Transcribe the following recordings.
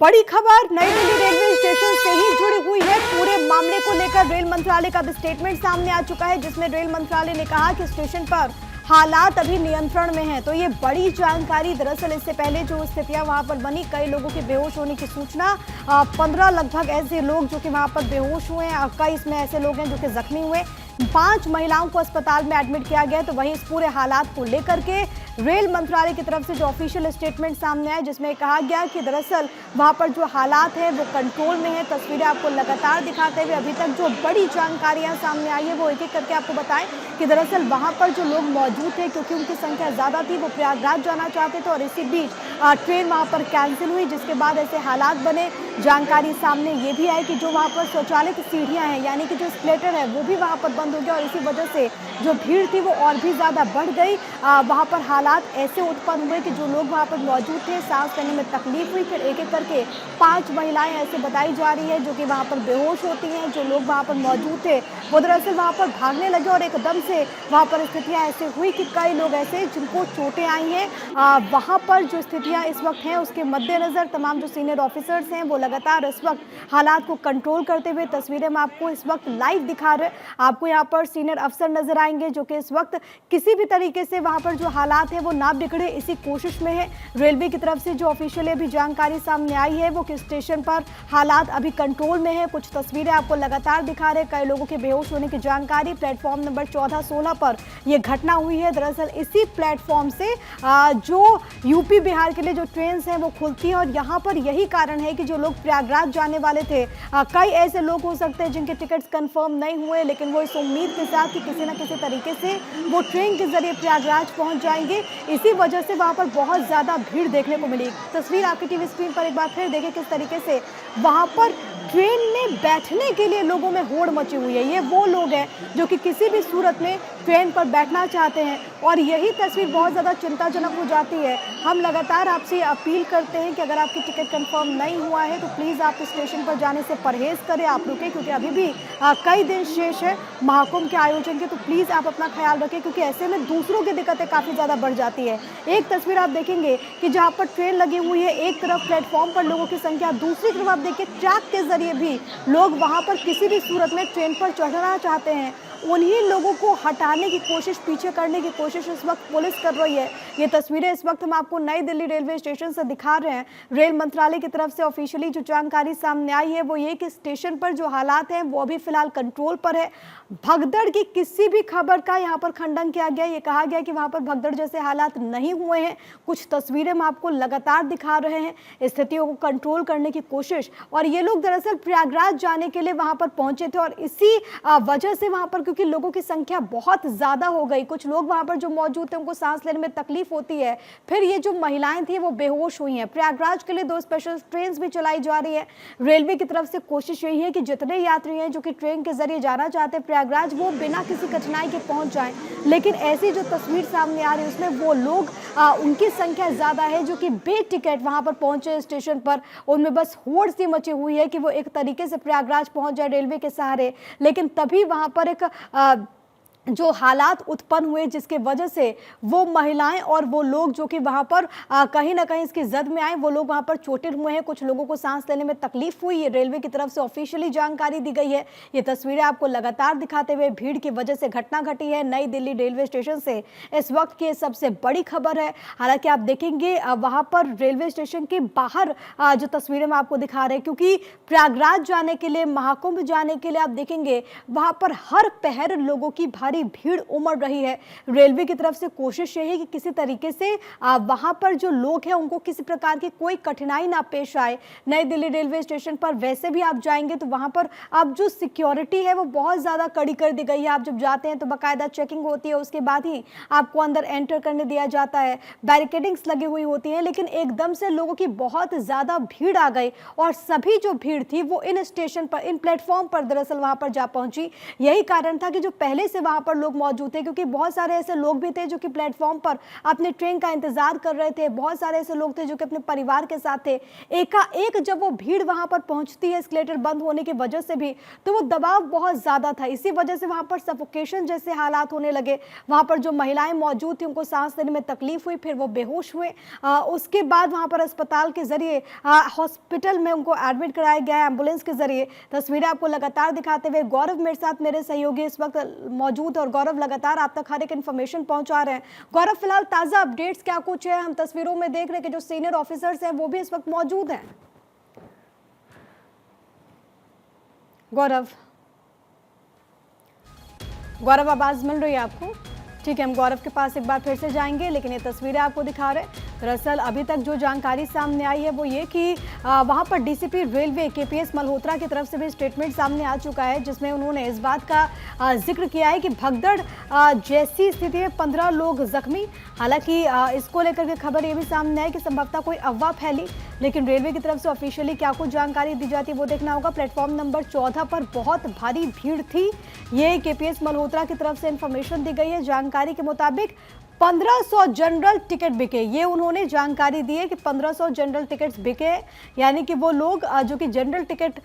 बड़ी खबर नई दिल्ली रेलवे स्टेशन से ही जुड़ी हुई है। पूरे मामले को लेकर रेल मंत्रालय का भी स्टेटमेंट सामने आ चुका है, जिसमें रेल मंत्रालय ने कहा कि स्टेशन पर हालात अभी नियंत्रण में हैं। तो ये बड़ी जानकारी, दरअसल इससे पहले जो स्थितियां वहां पर बनी, कई लोगों के बेहोश होने की सूचना, 15 लगभग ऐसे लोग जो कि वहां पर बेहोश हुए हैं, कई इसमें ऐसे लोग हैं जो कि जख्मी हुए, 5 महिलाओं को अस्पताल में एडमिट किया गया। तो वहीं इस पूरे हालात को लेकर के रेल मंत्रालय की तरफ से जो ऑफिशियल स्टेटमेंट सामने आया, जिसमें कहा गया कि दरअसल वहां पर जो हालात है वो कंट्रोल में है। तस्वीरें आपको लगातार दिखाते हुए अभी तक जो बड़ी जानकारियां सामने आई है वो एक एक करके आपको बताएं कि दरअसल वहां पर जो लोग मौजूद थे, क्योंकि उनकी संख्या ज्यादा थी, वो प्रयागराज जाना चाहते थे और इसी बीच ट्रेन वहां पर कैंसिल हुई, जिसके बाद ऐसे हालात बने। जानकारी सामने ये भी आई कि जो वहां पर शौचालय की सीढ़ियां हैं, यानी कि जो स्केलेटर है, वो भी वहां पर बंद हो गया और इसी वजह से जो भीड़ थी वो और भी ज्यादा बढ़ गई। वहां पर हालात ऐसे उत्पन्न हुए कि जो लोग वहां पर मौजूद थे, सांस लेने में तकलीफ हुई। फिर एक एक करके 5 महिलाएं ऐसे बताई जा रही है जो कि वहां पर बेहोश होती हैं। जो लोग वहां पर मौजूद थे वो दरअसल वहां पर भागने लगे और एकदम से वहां पर स्थितियां ऐसे हुई कि कई लोग ऐसे जिनको चोटें आई हैं। वहां पर जो स्थितियां इस वक्त हैं उसके मद्देनजर तमाम जो सीनियर ऑफिसर्स हैं वो लगातार इस वक्त हालात को कंट्रोल करते हुए, तस्वीरें हम आपको इस वक्त लाइव दिखा रहे हैं। आपको यहाँ पर सीनियर अफसर नजर आएंगे जो कि इस वक्त किसी भी तरीके से वहां पर जो हालात है वो ना बिगड़े, इसी कोशिश में है। रेलवे की तरफ से जो ऑफिशियली अभी जानकारी सामने आई है वो कि स्टेशन पर हालात अभी कंट्रोल में है। कुछ तस्वीरें आपको लगातार दिखा रहे हैं, कई लोगों के बेहोश होने की जानकारी। प्लेटफॉर्म नंबर 14-16 पर यह घटना हुई है। दरअसल इसी प्लेटफॉर्म से जो यूपी बिहार के लिए जो ट्रेन हैं वो खुलती है और यहाँ पर यही कारण है कि जो लोग प्रयागराज जाने वाले थे, कई ऐसे लोग हो सकते हैं जिनके टिकट्स कंफर्म नहीं हुए, लेकिन वो इस उम्मीद के साथ कि किसी न किसी तरीके से वो ट्रेन के जरिए प्रयागराज पहुंच जाएंगे, इसी वजह से वहां पर बहुत ज्यादा भीड़ देखने को मिली। तस्वीर आपकी टीवी स्क्रीन पर एक बार फिर देखें किस तरीके से वहां पर ट्रेन में बैठने के लिए लोगों में होड़ मची हुई है। ये वो लोग हैं जो कि किसी भी सूरत में ट्रेन पर बैठना चाहते हैं और यही तस्वीर बहुत ज़्यादा चिंताजनक हो जाती है। हम लगातार आपसे अपील करते हैं कि अगर आपकी टिकट कंफर्म नहीं हुआ है तो प्लीज़ आप स्टेशन पर जाने से परहेज़ करें, आप रुकें, क्योंकि अभी भी कई दिन शेष है महाकुंभ के आयोजन के। तो प्लीज़ आप अपना ख्याल रखें, क्योंकि ऐसे में दूसरों की दिक्कतें काफ़ी ज़्यादा बढ़ जाती है। एक तस्वीर आप देखेंगे कि जहाँ पर ट्रेन लगी हुई है, एक तरफ प्लेटफॉर्म पर लोगों की संख्या, दूसरी तरफ आप देखिए ट्रैक के जरिए भी लोग वहां पर किसी भी सूरत में ट्रेन पर चढ़ना चाहते हैं। उन्हीं लोगों को हटाने की कोशिश, पीछे करने की कोशिश इस वक्त पुलिस कर रही है। ये तस्वीरें इस वक्त हम आपको नई दिल्ली रेलवे स्टेशन से दिखा रहे हैं। रेल मंत्रालय की तरफ से ऑफिशियली जो जानकारी सामने आई है वो ये कि स्टेशन पर जो हालात हैं वो अभी फिलहाल कंट्रोल पर है। भगदड़ की किसी भी खबर का यहाँ पर खंडन किया गया। ये कहा गया कि वहां पर भगदड़ जैसे हालात नहीं हुए हैं। कुछ तस्वीरें हम आपको लगातार दिखा रहे हैं, स्थितियों को कंट्रोल करने की कोशिश। और ये लोग दरअसल प्रयागराज जाने के लिए वहां पर पहुंचे थे और इसी वजह से वहां पर, क्योंकि लोगों की संख्या बहुत ज्यादा हो गई, कुछ लोग वहां पर जो मौजूद थे उनको सांस लेने में तकलीफ होती है। फिर ये जो महिलाएं थी वो बेहोश हुई हैं। प्रयागराज के लिए 2 स्पेशल ट्रेन भी चलाई जा रही है। रेलवे की तरफ से कोशिश यही है कि जितने यात्री हैं जो कि ट्रेन के जरिए जाना चाहते हैं प्रयागराज, वो बिना किसी कठिनाई के पहुंच जाएं। लेकिन ऐसी जो तस्वीर सामने आ रही है उसमें वो लोग, उनकी संख्या ज्यादा है जो कि बे टिकट वहां पर पहुंचे स्टेशन पर। उनमें बस होड़ सी मची हुई है कि वो एक तरीके से प्रयागराज पहुंच जाए रेलवे के सहारे। लेकिन तभी वहां पर एक जो हालात उत्पन्न हुए जिसके वजह से वो महिलाएं और वो लोग जो कि वहां पर कहीं ना कहीं इसकी जद में आए, वो लोग वहां पर चोटिल हुए हैं। कुछ लोगों को सांस लेने में तकलीफ हुई। ये रेलवे की तरफ से ऑफिशियली जानकारी दी गई है। ये तस्वीरें आपको लगातार दिखाते हुए भीड़ की वजह से घटना घटी है नई दिल्ली रेलवे स्टेशन से। इस वक्त की सबसे बड़ी खबर है। हालांकि आप देखेंगे वहां पर रेलवे स्टेशन के बाहर जो तस्वीरें मैं आपको दिखा रहे हैं, क्योंकि प्रयागराज जाने के लिए, महाकुंभ जाने के लिए आप देखेंगे वहां पर हर पहर लोगों की भारी भीड़ उमड़ रही है। रेलवे की तरफ से कोशिश यही है कि किसी तरीके से वहां पर जो लोग हैं उनको किसी प्रकार की कोई कठिनाई ना पेश आए। नई दिल्ली रेलवे स्टेशन पर वैसे भी आप जाएंगे तो वहां पर अब जो सिक्योरिटी है वो बहुत ज्यादा कड़ी कर दी गई है। आप जब जाते हैं तो बाकायदा चेकिंग होती है, उसके बाद ही आपको अंदर एंटर करने दिया जाता है। बैरिकेडिंग्स लगी हुई होती है। लेकिन एकदम से लोगों की बहुत ज्यादा भीड़ आ गई और सभी जो भीड़ थी वो इन स्टेशन पर, इन प्लेटफॉर्म पर दरअसल वहां पर जा पहुंची। यही कारण था कि जो पहले से वहां पर लोग मौजूद थे, क्योंकि बहुत सारे ऐसे लोग भी थे जो कि प्लेटफॉर्म पर अपने ट्रेन का इंतजार कर रहे थे। बहुत सारे ऐसे लोग थे जो कि अपने परिवार के साथ थे। एकाएक जब वो भीड़ वहां पर पहुंचती है एस्केलेटर बंद होने की वजह से भी, तो वो दबाव बहुत ज्यादा था। इसी वजह से वहां पर सफोकेशन जैसे हालात होने लगे। वहां पर जो महिलाएं मौजूद थी उनको सांस लेने में तकलीफ हुई, फिर वो बेहोश हुए। उसके बाद वहां पर अस्पताल के जरिए हॉस्पिटल में उनको एडमिट कराया गया एम्बुलेंस के जरिए। तस्वीरें आपको लगातार दिखाते हुए गौरव मेरे साथ, मेरे सहयोगी इस वक्त मौजूद, और गौरव लगातार आप तक हर एक इन्फॉर्मेशन पहुंचा रहे हैं। गौरव, फिलहाल ताजा अपडेट्स क्या कुछ है? हम तस्वीरों में देख रहे हैं कि जो सीनियर ऑफिसर्स हैं वो भी इस वक्त मौजूद हैं। गौरव, आवाज मिल रही है आपको? ठीक है, हम गौरव के पास एक बार फिर से जाएंगे, लेकिन ये तस्वीरें आपको दिखा रहे हैं। दरअसल अभी तक जो जानकारी सामने आई है वो ये कि वहां पर डीसीपी रेलवे केपीएस मल्होत्रा की तरफ से भी स्टेटमेंट सामने आ चुका है, जिसमें उन्होंने इस बात का जिक्र किया है कि भगदड़ जैसी स्थिति में 15 लोग जख्मी। हालांकि इसको लेकर के खबर ये भी सामने आई कि संभवतः कोई अफवाह फैली, लेकिन रेलवे की तरफ से ऑफिशियली क्या कुछ जानकारी दी जाती है वो देखना होगा। प्लेटफॉर्म नंबर 14 पर बहुत भारी भीड़ थी, ये केपीएस मल्होत्रा की तरफ से इंफॉर्मेशन दी गई है। जानकारी के मुताबिक 1500 जनरल टिकट बिके, ये उन्होंने जानकारी दी है कि 1500 जनरल टिकट्स बिके, यानी कि वो लोग जो कि जनरल टिकट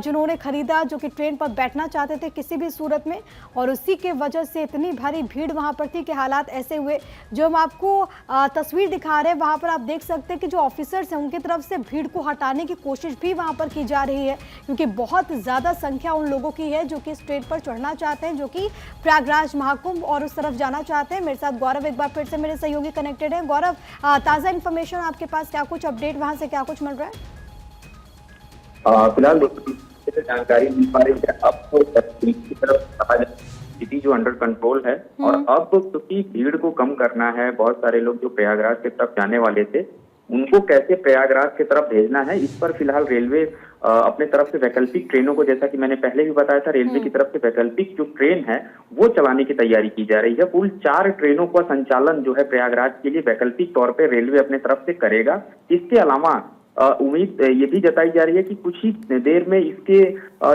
जिन्होंने खरीदा, जो कि ट्रेन पर बैठना चाहते थे किसी भी सूरत में, और उसी के वजह से इतनी भारी भीड़ वहां पर थी कि हालात ऐसे हुए। जो हम आपको तस्वीर दिखा रहे हैं वहां पर आप देख सकते हैं कि जो ऑफिसर्स हैं उनकी तरफ से भीड़ को हटाने की कोशिश भी वहां पर की जा रही है, क्योंकि बहुत ज्यादा संख्या उन लोगों की है जो कि इस ट्रेन पर चढ़ना चाहते हैं, जो कि प्रयागराज महाकुंभ और उस तरफ जाना चाहते हैं। मेरे साथ गौरव एक बार फिर से मेरे सहयोगी कनेक्टेड हैं। गौरव, ताजा इन्फॉर्मेशन आपके पास, क्या कुछ अपडेट वहां से क्या कुछ मिल रहा है? फिलहाल जानकारी मिल पा रही है। अब तो की तरफ स्थिति जो अंडर कंट्रोल है, और अब क्योंकि भीड़ को कम करना है, बहुत सारे लोग जो प्रयागराज की तरफ जाने वाले थे उनको कैसे प्रयागराज की तरफ भेजना है, इस पर फिलहाल रेलवे अपने तरफ से वैकल्पिक ट्रेनों को, जैसा कि मैंने पहले भी बताया था, रेलवे की तरफ से वैकल्पिक जो ट्रेन है वो चलाने की तैयारी की जा रही है। कुल 4 ट्रेनों का संचालन जो है प्रयागराज के लिए वैकल्पिक तौर पे रेलवे अपने तरफ से करेगा। इसके अलावा उम्मीद ये भी जताई जा रही है कि कुछ ही देर में इसके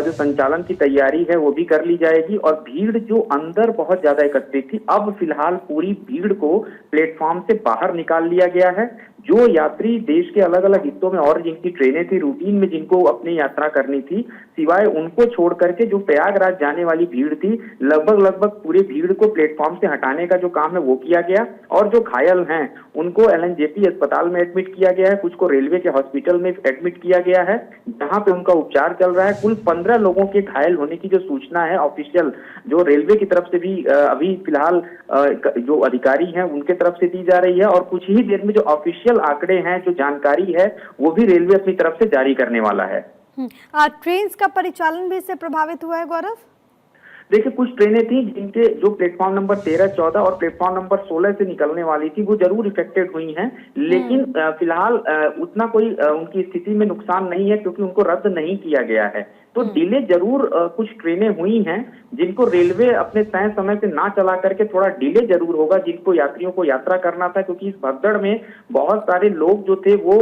जो संचालन की तैयारी है वो भी कर ली जाएगी। और भीड़ जो अंदर बहुत ज्यादा एकत्रित थी, अब फिलहाल पूरी भीड़ को प्लेटफॉर्म से बाहर निकाल लिया गया है। जो यात्री देश के अलग अलग हिस्सों में और जिनकी ट्रेनें थी रूटीन में, जिनको अपनी यात्रा करनी थी, सिवाय उनको छोड़ करके जो प्रयागराज जाने वाली भीड़ थी, लगभग पूरी भीड़ को प्लेटफॉर्म से हटाने का जो काम है वो किया गया। और जो घायल हैं उनको एलएनजेपी अस्पताल में एडमिट किया गया है, कुछ को रेलवे के हॉस्पिटल में एडमिट किया गया है, जहां पे उनका उपचार चल रहा है। कुल 15 लोगों के घायल होने की जो सूचना है ऑफिशियल जो रेलवे की तरफ से भी अभी फिलहाल जो अधिकारी हैं उनके तरफ से दी जा रही है। और कुछ ही देर में जो ऑफिशियल आंकड़े हैं, जो जानकारी है, वो भी रेलवे अपनी तरफ से जारी करने वाला है। ट्रेन का परिचालन भी इससे प्रभावित हुआ है गौरव? देखिए, कुछ ट्रेनें थी जिनके जो प्लेटफॉर्म नंबर 13, 14 और प्लेटफॉर्म नंबर 16 से निकलने वाली थी, वो जरूर इफेक्टेड हुई हैं, लेकिन फिलहाल उतना कोई उनकी स्थिति में नुकसान नहीं है, क्योंकि उनको रद्द नहीं किया गया है। तो डिले जरूर कुछ ट्रेनें हुई हैं जिनको रेलवे अपने तय समय से ना चला करके थोड़ा डिले जरूर होगा, जिनको यात्रियों को यात्रा करना था, क्योंकि इस भगदड़ में बहुत सारे लोग जो थे वो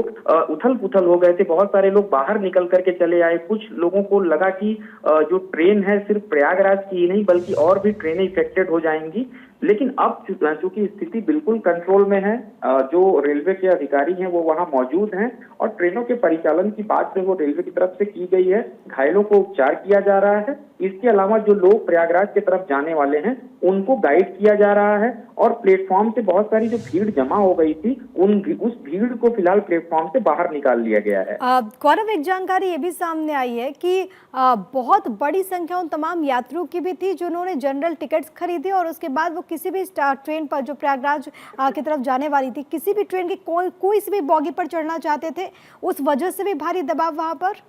उथल पुथल हो गए थे। बहुत सारे लोग बाहर निकल करके चले आए। कुछ लोगों को लगा कि जो ट्रेन है सिर्फ प्रयागराज की ही नहीं बल्कि और भी ट्रेनें इफेक्टेड हो जाएंगी, लेकिन अब चूंकि स्थिति बिल्कुल कंट्रोल में है, जो रेलवे के अधिकारी हैं वो वहां मौजूद हैं, और ट्रेनों के परिचालन की बात जो वो रेलवे की तरफ से की गई है। घायलों को उपचार किया जा रहा है। इसके अलावा जो लोग प्रयागराज की तरफ जाने वाले हैं उनको गाइड किया जा रहा है, और प्लेटफॉर्म से बहुत सारी जो भीड़ जमा हो गई थी उस भीड़ को फिलहाल प्लेटफॉर्म से बाहर निकाल लिया गया है। गौरव, एक जानकारी ये भी सामने आई है कि बहुत बड़ी संख्या उन तमाम यात्रियों की भी थी जिन्होंने जनरल टिकट्स खरीदे, और उसके बाद वो किसी भी ट्रेन पर जो प्रयागराज की तरफ जाने वाली थी, किसी भी ट्रेन की कोई सी भी बॉगी पर चढ़ना चाहते थे, उस वजह से भी भारी दबाव वहां पर।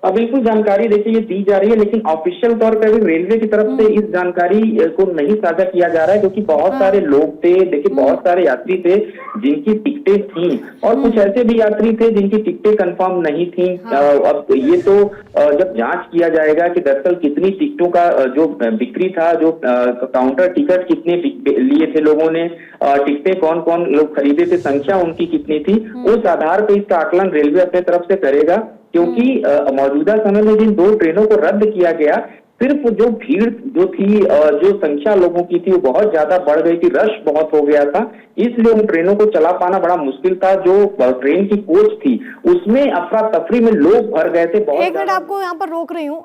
बिल्कुल जानकारी देखिए ये दी जा रही है, लेकिन ऑफिशियल तौर पर भी रेलवे की तरफ से इस जानकारी को नहीं साझा किया जा रहा है, क्योंकि बहुत सारे लोग थे, देखिए बहुत सारे यात्री थे जिनकी टिकटें थी, और कुछ ऐसे भी यात्री थे जिनकी टिकटें कंफर्म नहीं थी। अब ये तो जब जांच किया जाएगा कि दरअसल कितनी टिकटों का जो बिक्री था, जो काउंटर टिकट कितने लिए थे लोगों ने, टिकटें कौन कौन लोग खरीदे थे, संख्या उनकी कितनी थी, उस आधार पर इसका आकलन रेलवे अपने तरफ से करेगा। क्योंकि मौजूदा समय में जिन 2 ट्रेनों को रद्द किया गया, सिर्फ जो भीड़ जो थी, जो संख्या लोगों की थी वो बहुत ज्यादा बढ़ गई थी, रश बहुत हो गया था, इसलिए उन ट्रेनों को चला पाना बड़ा मुश्किल था। जो ट्रेन की कोच थी उसमें अफरा तफरी में लोग भर गए थे। एक मिनट आपको यहाँ पर रोक रही हूँ,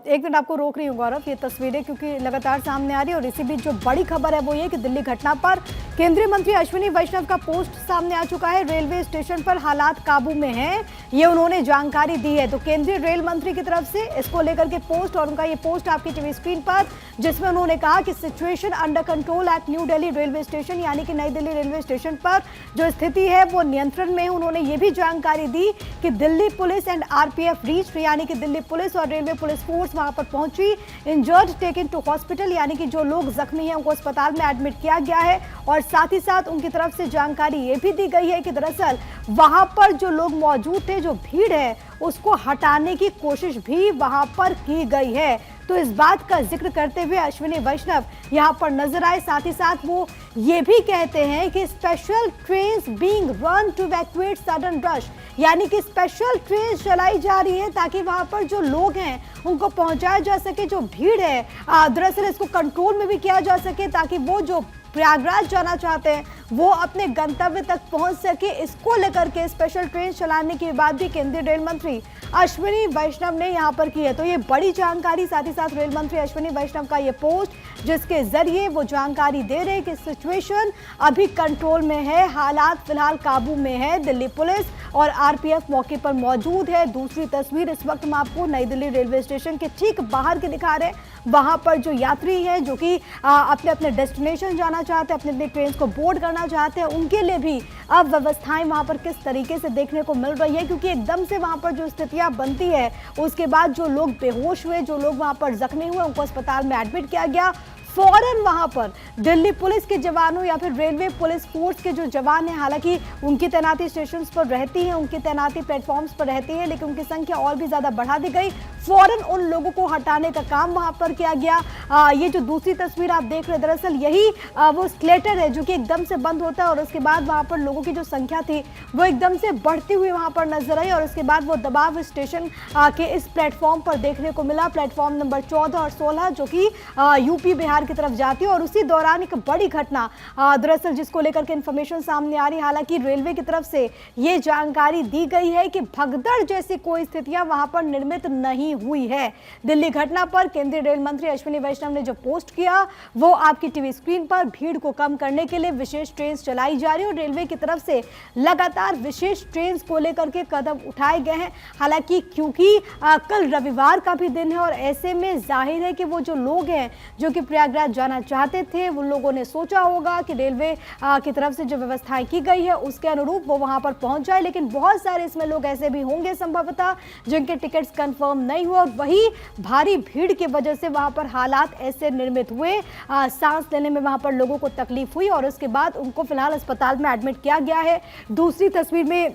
एक मिनट आपको रोक रही हूँ गौरव, ये तस्वीरें क्योंकि लगातार सामने आ रही है और इसी बीच जो बड़ी खबर है वो ये कि दिल्ली घटना पर केंद्रीय मंत्री अश्विनी वैष्णव का पोस्ट सामने आ चुका है। रेलवे स्टेशन पर हालात काबू में हैं, ये उन्होंने जानकारी दी है। तो केंद्रीय रेल मंत्री की तरफ से इसको लेकर के पोस्ट, और उनका ये पोस्ट आपकी टीवी स्क्रीन पर, जिसमें उन्होंने कहा कि situation under control at New Delhi railway station, यानी कि नई दिल्ली रेलवे स्टेशन पर जो स्थिति है वो नियंत्रण में है। उन्होंने ये भी जानकारी दी कि Delhi police and RPF reach, यानी कि दिल्ली पुलिस और रेलवे पुलिस फोर्स वहां पर पहुंची। इंजर्ड टेकन टू हॉस्पिटल, यानी कि जो लोग जख्मी हैं उनको अस्पताल में एडमिट किया गया है। और साथ ही साथ उनकी तरफ से जानकारी ये भी दी गई है कि दरअसल वहां पर जो लोग मौजूद थे, जो भीड़ है उसको हटाने की कोशिश भी वहां पर की गई है। तो इस बात का जिक्र करते हुए अश्विनी वैष्णव यहां पर नजर आए। साथ ही साथ वो ये भी कहते हैं कि special trains being run to evacuate sudden rush, यानी कि स्पेशल ट्रेन चलाई जा रही है ताकि वहां पर जो लोग हैं उनको पहुंचाया जा सके। जो भीड़ है दरअसल इसको कंट्रोल में भी किया जा सके ताकि वो जो प्रयागराज जाना चाहते हैं वो अपने गंतव्य तक पहुंच सके। इसको लेकर के स्पेशल ट्रेन चलाने की बात भी केंद्रीय रेल मंत्री अश्विनी वैष्णव ने यहां पर की है। तो ये बड़ी जानकारी, साथ ही साथ रेल मंत्री अश्विनी वैष्णव का ये पोस्ट जिसके जरिए वो जानकारी दे रहे हैं कि सिचुएशन अभी कंट्रोल में है, हालात फिलहाल काबू में है, दिल्ली पुलिस और आरपीएफ मौके पर मौजूद है। दूसरी तस्वीर इस वक्त हम आपको नई दिल्ली रेलवे स्टेशन के ठीक बाहर के दिखा रहे हैं। वहां पर जो यात्री हैं जो कि अपने अपने डेस्टिनेशन जाना चाहते हैं, अपने अपने ट्रेन को बोर्ड करना चाहते हैं, उनके लिए भी अब व्यवस्थाएं वहां पर किस तरीके से देखने को मिल रही है, क्योंकि एकदम से वहां पर जो स्थितियां बनती है उसके बाद जो लोग बेहोश हुए, जो लोग वहां पर जख्मी हुए, उनको अस्पताल में एडमिट किया गया। फौरन वहां पर दिल्ली पुलिस के जवानों या फिर रेलवे पुलिस फोर्स के जो जवान हैं, हालांकि उनकी तैनाती स्टेशंस पर रहती है, उनकी तैनाती प्लेटफॉर्म्स पर रहती है, लेकिन उनकी संख्या और भी ज्यादा बढ़ा दी गई। फौरन उन लोगों को हटाने का काम वहां पर किया गया। ये जो दूसरी तस्वीर आप देख रहे हैं दरअसल यही वो स्केलेटर है जो कि एकदम से बंद होता है और उसके बाद वहां पर लोगों की जो संख्या थी वो एकदम से बढ़ती हुई वहां पर नजर आई और उसके बाद वो दबाव स्टेशन के इस प्लेटफॉर्म पर देखने को मिला, प्लेटफॉर्म नंबर 14 और 16 जो कि यूपी बिहार की तरफ जाती है। और उसी दौरान एक बड़ी घटना दरअसल जिसको लेकर के इंफॉर्मेशन सामने आ रही है, हालांकि रेलवे की तरफ से ये जानकारी दी गई है कि भगदड़ जैसी कोई स्थितियां वहां पर निर्मित नहीं हुई है। दिल्ली घटना पर केंद्रीय रेल मंत्री अश्विनी वैष्णव ने जो पोस्ट किया वो आपकी टीवी स्क्रीन पर, भीड़ को कम करने के लिए विशेष ट्रेन चलाई जा रही है और रेलवे की तरफ से लगातार विशेष ट्रेन को लेकर के कदम उठाए गए हैं। हालांकि क्योंकि कल रविवार का भी दिन है और ऐसे में जाहिर है कि वो जो लोग हैं जो कि प्रयागराज जाना चाहते थे उन लोगों ने सोचा होगा कि रेलवे की तरफ से जो व्यवस्थाएं की गई है उसके अनुरूप वो वहां पर पहुंच जाए, लेकिन बहुत सारे इसमें लोग ऐसे भी होंगे संभवतः जिनके टिकट्स कंफर्म नहीं हुए और वही भारी भीड़ की वजह से वहां पर हालात ऐसे निर्मित हुए, सांस लेने में वहां पर लोगों को तकलीफ हुई और उसके बाद उनको फिलहाल अस्पताल में एडमिट किया गया है। दूसरी तस्वीर में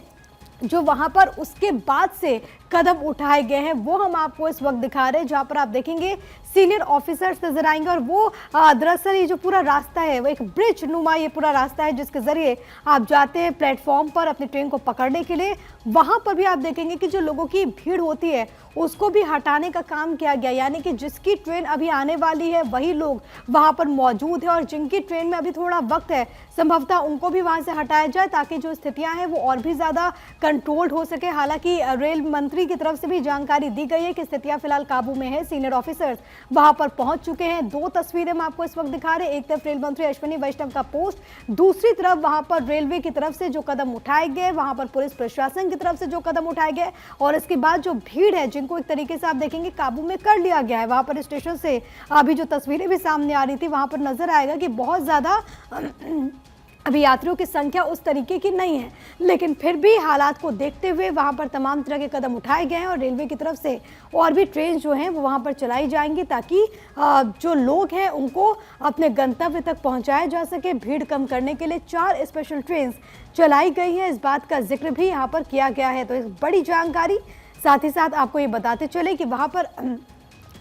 जो वहां पर उसके बाद से कदम उठाए गए हैं वो हम आपको इस वक्त दिखा रहे हैं, जहां पर आप देखेंगे सीनियर ऑफिसर्स नजर आएंगे और वो दरअसल ये जो पूरा रास्ता है वो एक ब्रिज नुमा ये पूरा रास्ता है जिसके जरिए आप जाते हैं प्लेटफॉर्म पर अपनी ट्रेन को पकड़ने के लिए। वहां पर भी आप देखेंगे कि जो लोगों की भीड़ होती है उसको भी हटाने का काम किया गया, यानी कि जिसकी ट्रेन अभी आने वाली है वही लोग वहां पर मौजूद है और जिनकी ट्रेन में अभी थोड़ा वक्त है संभवतः उनको भी वहां से हटाया जाए ताकि जो स्थितियां हैं वो और भी ज्यादा कंट्रोल्ड हो सके। हालांकि रेल मंत्री की तरफ से भी जानकारी दी गई है कि स्थितियां फिलहाल काबू में है, सीनियर ऑफिसर्स वहां पर पहुंच चुके हैं। दो तस्वीरें हम आपको इस वक्त दिखा रहे हैं, एक तरफ रेल मंत्री अश्विनी वैष्णव का पोस्ट, दूसरी तरफ वहां पर रेलवे की तरफ से जो कदम उठाए गए, वहां पर पुलिस प्रशासन की तरफ से जो कदम उठाए गए और इसके बाद जो भीड़ है जिनको एक तरीके से आप देखेंगे काबू में कर लिया गया है। वहां पर स्टेशन से अभी जो तस्वीरें भी सामने आ रही थी वहां पर नजर आएगा कि बहुत ज्यादा अभी यात्रियों की संख्या उस तरीके की नहीं है, लेकिन फिर भी हालात को देखते हुए वहां पर तमाम तरह के कदम उठाए गए हैं और रेलवे की तरफ से और भी ट्रेन जो हैं वो वहां पर चलाई जाएंगी ताकि जो लोग हैं उनको अपने गंतव्य तक पहुंचाया जा सके। भीड़ कम करने के लिए 4 स्पेशल ट्रेन चलाई गई हैं, इस बात का जिक्र भी यहाँ पर किया गया है। तो इस बड़ी जानकारी साथ ही साथ आपको ये बताते चले कि वहाँ पर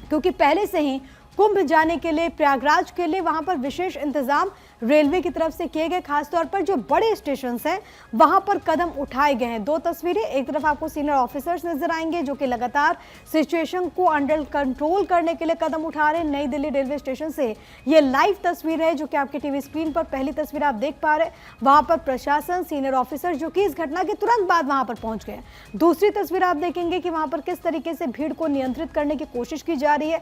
क्योंकि पहले से ही कुंभ जाने के लिए प्रयागराज के लिए वहां पर विशेष इंतजाम रेलवे की तरफ से किए गए, खासतौर पर जो बड़े स्टेशन हैं वहां पर कदम उठाए गए हैं। दो तस्वीरें, एक तरफ आपको सीनियर ऑफिसर्स नजर आएंगे जो कि लगातार सिचुएशन को अंडर कंट्रोल करने के लिए कदम उठा रहे हैं। नई दिल्ली रेलवे स्टेशन से ये लाइव तस्वीर है जो कि आपके टीवी स्क्रीन पर पहली तस्वीर आप देख पा रहे हैं। वहां पर प्रशासन, सीनियर ऑफिसर जो कि इस घटना के तुरंत बाद वहां पर पहुंच गए। दूसरी तस्वीर आप देखेंगे कि वहां पर किस तरीके से भीड़ को नियंत्रित करने की कोशिश की जा रही है।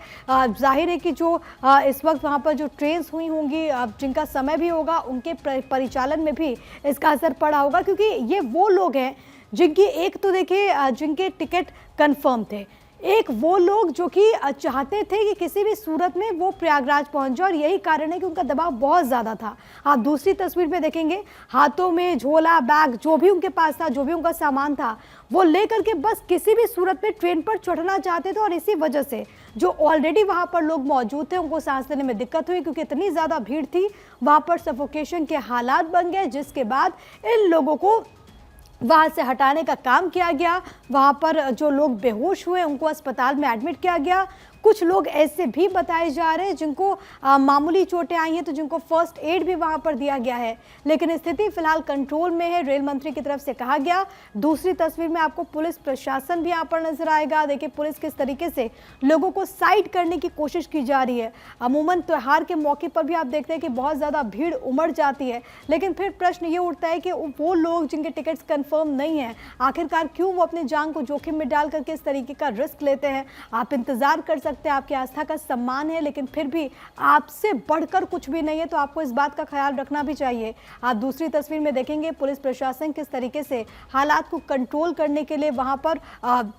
जाहिर है कि जो इस वक्त वहां पर जो ट्रेन्स हुई होंगी, जिनका समय भी होगा, उनके परिचालन में भी इसका असर पड़ा होगा, क्योंकि ये वो लोग हैं जिनकी एक तो देखिए जिनके टिकट कंफर्म थे, एक वो लोग जो कि चाहते थे कि किसी भी सूरत में वो प्रयागराज पहुंच जाए, और यही कारण है कि उनका दबाव बहुत ज़्यादा था। आप दूसरी तस्वीर में देखेंगे हाथों में झोला, बैग, जो भी उनके पास था, जो भी उनका सामान था, वो लेकर के बस किसी भी सूरत में ट्रेन पर चढ़ना चाहते थे। और इसी वजह से जो ऑलरेडी वहाँ पर लोग मौजूद थे उनको सांस लेने में दिक्कत हुई, क्योंकि इतनी ज़्यादा भीड़ थी, वहाँ पर सफोकेशन के हालात बन गए, जिसके बाद इन लोगों को वहाँ से हटाने का काम किया गया। वहाँ पर जो लोग बेहोश हुए उनको अस्पताल में एडमिट किया गया। कुछ लोग ऐसे भी बताए जा रहे हैं जिनको मामूली चोटें आई हैं, तो जिनको फर्स्ट एड भी वहाँ पर दिया गया है, लेकिन स्थिति फिलहाल कंट्रोल में है, रेल मंत्री की तरफ से कहा गया। दूसरी तस्वीर में आपको पुलिस प्रशासन भी यहाँ पर नजर आएगा। देखिए पुलिस किस तरीके से लोगों को साइड करने की कोशिश की जा रही है। अमूमन त्योहार के मौके पर भी आप देखते हैं कि बहुत ज़्यादा भीड़ उमड़ जाती है, लेकिन फिर प्रश्न ये उठता है कि वो लोग जिनके टिकट्स कंफर्म नहीं है, आखिरकार क्यों वो अपनी जान को जोखिम में डाल करके इस तरीके का रिस्क लेते हैं। आप इंतजार कर सकते हैं, आपकी आस्था का सम्मान है, लेकिन फिर भी आपसे बढ़कर कुछ भी नहीं है, तो आपको इस बात का ख्याल रखना भी चाहिए। आप दूसरी तस्वीर में देखेंगे पुलिस प्रशासन किस तरीके से हालात को कंट्रोल करने के लिए वहां पर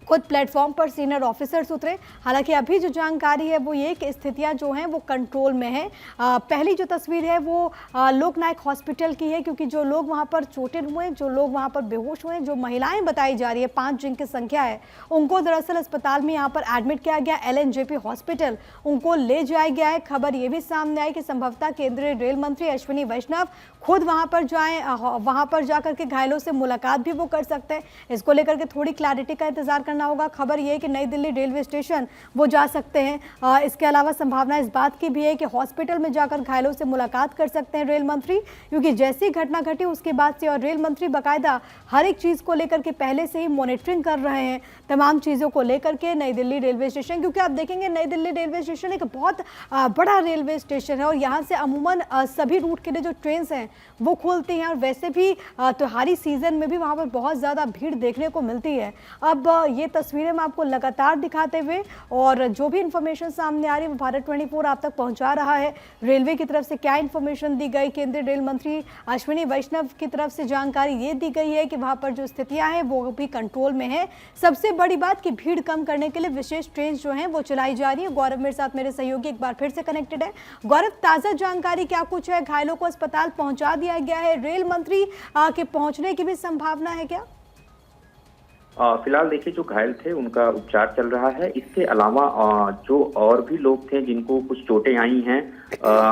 खुद प्लेटफॉर्म पर सीनियर ऑफिसर्स उतरे। हालांकि अभी जो जानकारी है वो ये कि स्थितियां जो हैं वो कंट्रोल में है। पहली जो तस्वीर है वो लोकनायक हॉस्पिटल की है, क्योंकि जो लोग वहां पर चोटिल हुए, जो लोग वहां पर बेहोश हुए, जो महिलाएं बताई जा रही है 5 जिनकी संख्या है, उनको दरअसल अस्पताल में यहाँ पर एडमिट किया गया, LNJP हॉस्पिटल उनको ले जाया गया है। खबर ये भी सामने आई कि संभवतः केंद्रीय रेल मंत्री अश्विनी वैष्णव खुद वहां पर जाएं, वहां पर जाकर के घायलों से मुलाकात भी वो कर सकते हैं। इसको लेकर के थोड़ी क्लैरिटी का इंतजार करना होगा। खबर ये है कि नई दिल्ली रेलवे स्टेशन वो जा सकते हैं। इसके अलावा संभावना इस बात की भी है कि हॉस्पिटल में जाकर घायलों से मुलाकात कर सकते हैं रेल मंत्री, क्योंकि जैसी घटना घटी उसके बाद से और रेल मंत्री बाकायदा हर एक चीज़ को लेकर के पहले से ही मॉनिटरिंग कर रहे हैं, तमाम चीज़ों को लेकर के नई दिल्ली रेलवे स्टेशन। क्योंकि आप देखेंगे नई दिल्ली रेलवे स्टेशन एक बहुत बड़ा रेलवे स्टेशन है, और यहाँ से अमूमन सभी रूट के लिए जो ट्रेन हैं वो खुलती हैं, और वैसे भी त्योहारी सीजन में भी वहाँ पर बहुत ज़्यादा भीड़ देखने को मिलती है। अब ये तस्वीरें मैं आपको लगातार दिखाते हुए और जो भी इंफॉर्मेशन सामने आ रही है वो भारत 24 आप तक पहुंचा रहा है। रेलवे की तरफ से क्या इंफॉर्मेशन दी गई, केंद्रीय रेल मंत्री अश्विनी वैष्णव की तरफ से जानकारी ये दी गई है कि वहां पर जो स्थितियां हैं वो भी कंट्रोल में है। सबसे बड़ी बात कि भीड़ कम करने के लिए विशेष ट्रेन जो हैं वो चलाई जा रही है। गौरव मेरे साथ मेरे सहयोगी एक बार फिर से कनेक्टेड है। गौरव, ताजा जानकारी क्या कुछ है? घायलों को अस्पताल पहुंचा दिया गया है, रेल मंत्री के पहुंचने की भी संभावना है क्या? फिलहाल देखिए जो घायल थे उनका उपचार चल रहा है। इसके अलावा जो और भी लोग थे जिनको कुछ चोटें आई हैं,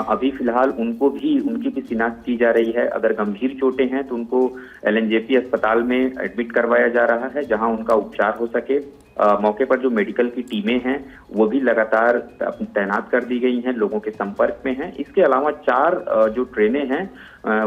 अभी फिलहाल उनकी भी शिनाख्त की जा रही है। अगर गंभीर चोटें हैं तो उनको LNJP अस्पताल में एडमिट करवाया जा रहा है, जहां उनका उपचार हो सके। मौके पर जो मेडिकल की टीमें हैं वो भी लगातार तैनात कर दी गई हैं, लोगों के संपर्क में हैं। इसके अलावा 4 जो ट्रेनें हैं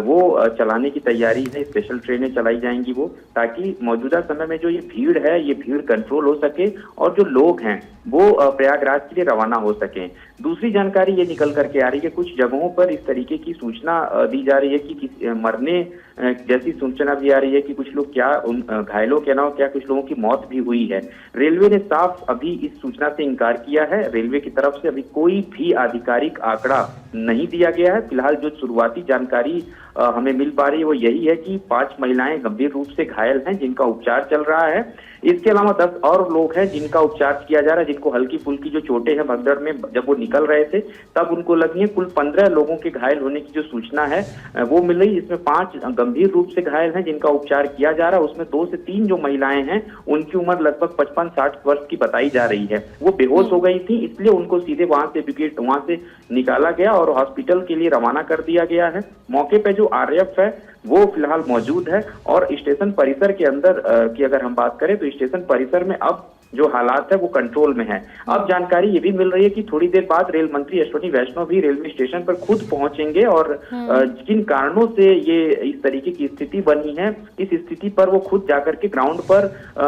वो चलाने की तैयारी है, स्पेशल ट्रेनें चलाई जाएंगी वो, ताकि मौजूदा समय में जो ये भीड़ है ये भीड़ कंट्रोल हो सके और जो लोग हैं वो प्रयागराज के लिए रवाना हो सकें। दूसरी जानकारी ये निकल करके आ रही है, कुछ जगहों पर इस तरीके की सूचना दी जा रही है कि मरने जैसी सूचना भी आ रही है कि कुछ लोग घायलों के अलावा क्या कुछ लोगों की मौत भी हुई है। रेलवे ने साफ अभी इस सूचना से इनकार किया है। रेलवे की तरफ से अभी कोई भी आधिकारिक आंकड़ा नहीं दिया गया है। फिलहाल जो शुरुआती जानकारी हमें मिल पा रही है वो यही है कि 5 महिलाएं गंभीर रूप से घायल हैं जिनका उपचार चल रहा है। इसके अलावा 10 और लोग हैं जिनका उपचार किया जा रहा है, जिनको हल्की फुल्की जो चोटें हैं भगदड़ में जब वो निकल रहे थे तब उनको लगी है। कुल 15 लोगों के घायल होने की जो सूचना है वो मिल रही, जिसमें 5 गंभीर रूप से घायल हैं जिनका उपचार किया जा रहा है। उसमें 2 से 3 जो महिलाएं हैं उनकी उम्र लगभग 55-60 वर्ष की बताई जा रही है। वो बेहोश हो गई थी, इसलिए उनको सीधे वहां से निकाला गया और हॉस्पिटल के लिए रवाना कर दिया गया है। मौके पे जो RF है वो फिलहाल मौजूद है और स्टेशन परिसर के अंदर की अगर हम बात करें तो स्टेशन परिसर में अब जो हालात है वो कंट्रोल में है। अब जानकारी ये भी मिल रही है कि थोड़ी देर बाद रेल मंत्री अश्विनी वैष्णव भी रेलवे स्टेशन पर खुद पहुंचेंगे और जिन कारणों से ये इस तरीके की स्थिति बनी है, इस स्थिति पर वो खुद जाकर के ग्राउंड पर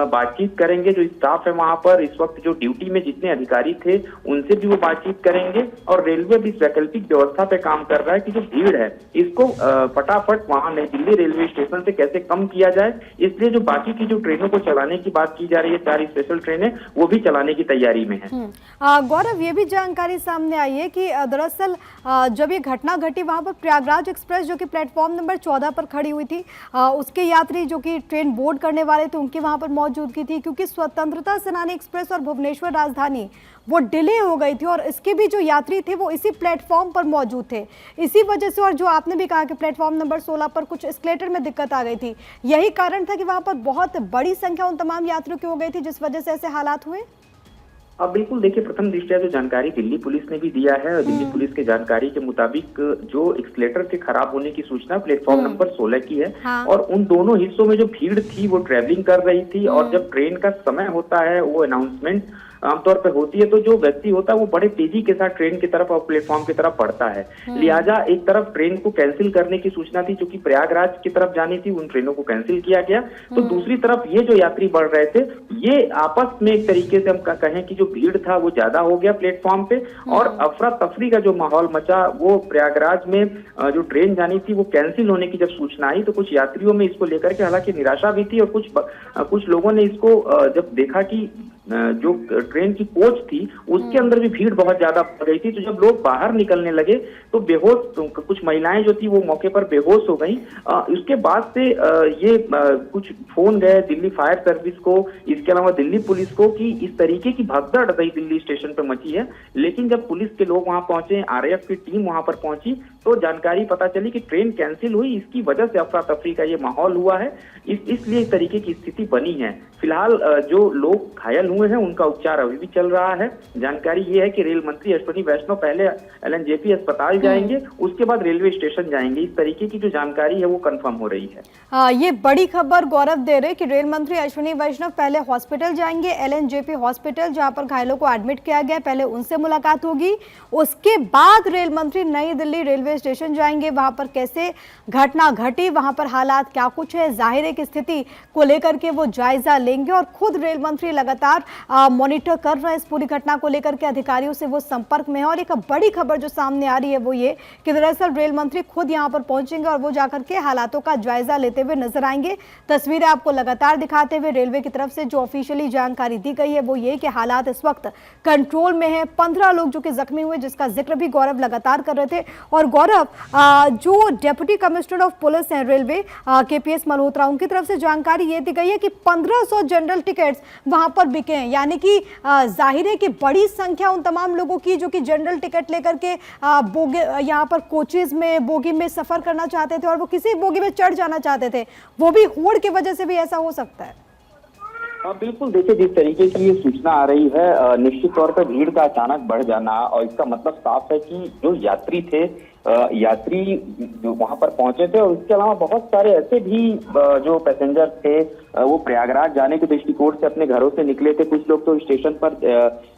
बातचीत करेंगे। जो स्टाफ है वहां पर इस वक्त जो ड्यूटी में जितने अधिकारी थे उनसे भी वो बातचीत करेंगे और रेलवे भी वैकल्पिक व्यवस्था पे काम कर रहा है कि जो भीड़ है इसको फटाफट वहां नई दिल्ली रेलवे स्टेशन से कैसे कम किया जाए। इसलिए जो बाकी की जो ट्रेनों को चलाने की बात की जा रही है, 4 स्पेशल ट्रेनें, वो भी चलाने की तैयारी में है। गौरव, ये भी जानकारी सामने आई है कि दरअसल जब ये घटना घटी वहां पर प्रयागराज एक्सप्रेस जो कि प्लेटफॉर्म नंबर 14 पर खड़ी हुई थी, उसके यात्री जो कि ट्रेन बोर्ड करने वाले थे उनकी वहां पर मौजूदगी थी, क्योंकि स्वतंत्रता सेनानी एक्सप्रेस और भुवनेश्वर राजधानी वो डिले हो गई थी और इसके भी जो यात्री थे वो इसी प्लेटफॉर्म पर मौजूद थे। इसी वजह से, और जो आपने भी कहा कि प्लेटफॉर्म नंबर 16 पर कुछ एस्केलेटर में दिक्कत आ गई थी, यही कारण था कि वहां पर बहुत बड़ी संख्या उन तमाम यात्रियों की हो गई थी जिस वजह से ऐसे हालात हुए। अब बिल्कुल देखिए, प्रथम दृष्टया जो जानकारी दिल्ली पुलिस ने भी दिया है और दिल्ली पुलिस के जानकारी के मुताबिक जो एक्सलेटर के खराब होने की सूचना प्लेटफॉर्म नंबर 16 की है। हाँ। और उन दोनों हिस्सों में जो भीड़ थी वो ट्रेवलिंग कर रही थी और जब ट्रेन का समय होता है, वो अनाउंसमेंट आमतौर पर होती है, तो जो व्यक्ति होता है वो बड़े तेजी के साथ ट्रेन की तरफ और प्लेटफॉर्म की तरफ बढ़ता है। लिहाजा एक तरफ ट्रेन को कैंसिल करने की सूचना थी, क्योंकि प्रयागराज की तरफ जानी थी, उन ट्रेनों को कैंसिल किया गया। तो दूसरी तरफ ये जो यात्री बढ़ रहे थे, ये आपस में एक तरीके से हम कहें कि जो भीड़ था वो ज्यादा हो गया प्लेटफॉर्म पे और अफरा तफरी का जो माहौल मचा, वो प्रयागराज में जो ट्रेन जानी थी वो कैंसिल होने की जब सूचना आई तो कुछ यात्रियों में इसको लेकर के हालांकि निराशा भी थी और कुछ लोगों ने इसको जब देखा कि जो ट्रेन की कोच थी उसके अंदर भी भीड़ बहुत ज्यादा बढ़ गई थी, तो जब लोग बाहर निकलने लगे तो बेहोश कुछ महिलाएं जो थी वो मौके पर बेहोश हो गई। उसके बाद से ये कुछ फोन गए दिल्ली फायर सर्विस को, इसके अलावा दिल्ली पुलिस को, कि इस तरीके की भगदड़ नई दिल्ली स्टेशन पर मची है। लेकिन जब पुलिस के लोग वहां पहुंचे, आरएएफ की टीम वहां पर पहुंची, तो जानकारी पता चली कि ट्रेन कैंसिल हुई, इसकी वजह से अफरा तफरी का ये माहौल हुआ है। इसलिए इस तरीके की स्थिति बनी है। फिलहाल जो लोग घायल हुए हैं उनका उपचार अभी भी चल रहा है। जानकारी ये है कि रेल मंत्री अश्विनी वैष्णव पहले एलएनजेपी अस्पताल जाएंगे, उसके बाद रेलवे स्टेशन जाएंगे। इस तरीके की जो जानकारी है वो कंफर्म हो रही है। ये बड़ी खबर गौरव दे रहे कि रेल मंत्री अश्विनी वैष्णव पहले हॉस्पिटल जाएंगे, एलएनजेपी हॉस्पिटल जहां पर घायलों को एडमिट किया गया, पहले उनसे मुलाकात होगी, उसके बाद रेल मंत्री नई दिल्ली रेलवे स्टेशन जाएंगे। वहां पर कैसे घटना घटी, वहां पर हालात क्या कुछ है, जाहिर की स्थिति को लेकर के वो जायजा लेंगे और खुद रेल मंत्री लगातार मॉनिटर कर रहे हैं इस पूरी घटना को लेकर के, अधिकारियों से वो संपर्क में है। और एक बड़ी खबर जो सामने आ रही है वो ये कि दरअसल रेल मंत्री खुद यहां पर पहुंचेंगे और वो जाकर के हालातों का जायजा लेते हुए नजर आएंगे। तस्वीरें आपको लगातार दिखाते हुए रेलवे की तरफ से जो ऑफिशियली जानकारी दी गई है वो ये कि हालात इस वक्त कंट्रोल में है। 15 लोग जो कि जख्मी हुए, जिसका जिक्र भी गौरव लगातार कर रहे थे। और गौरव, जो डेप्यूटी कमिश्नर ऑफ पुलिस है रेलवे केपीएस मल्होत्रा, उनकी तरफ से जानकारी ये दी गई है कि 1500 जनरल टिकट्स वहां पर बिके हैं, यानी कि जाहिर है कि बड़ी संख्या उन तमाम लोगों की जो कि जनरल टिकट लेकर के बोगी यहाँ पर कोचेज में, बोगी में सफर करना चाहते थे और वो किसी बोगी में चढ़ जाना चाहते थे, वो भी होड़ की वजह से भी ऐसा हो सकता है। बिल्कुल, देखिए जिस तरीके की ये सूचना आ रही है, निश्चित तौर पर भीड़ का अचानक बढ़ जाना और इसका मतलब साफ है कि जो यात्री थे, यात्री जो वहां पर पहुंचे थे और इसके अलावा बहुत सारे ऐसे भी जो पैसेंजर थे वो प्रयागराज जाने के दृष्टिकोण से अपने घरों से निकले थे। कुछ लोग तो स्टेशन पर